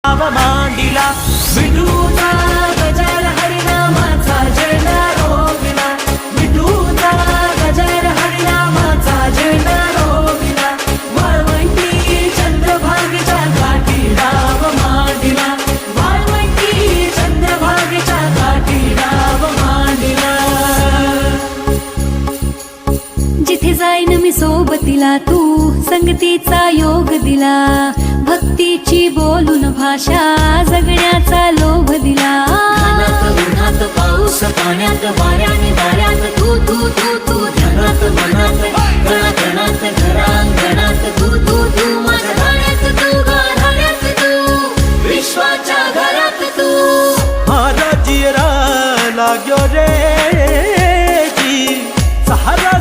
मांडिला विठूचा गजर हरिनामाचा झेंडा रोविला विठूचा गजर हरिनामाचा झेंडा रोविला वाळवंटी चंद्रभागेच्या काठी राव मांडिला वाळवंटी चंद्रभागेच्या काठी राव मांडिला जिथे जाईन मी सोबतीला तू संगतीचा योग दिला भक्तीची बोलून भाषा जगण्याचा लोभ दिला उन्हात पाऊस पाण्यात वाऱ्याने वाऱ्यात तू तू तू तू ध्यानात मनात कणाकणात घरांगणात तू तू तू माझ्या गाण्यात तू गाण्यात तू विश्वाच्या घरात तू मारा जियरा लाग्यो रे जी सहारा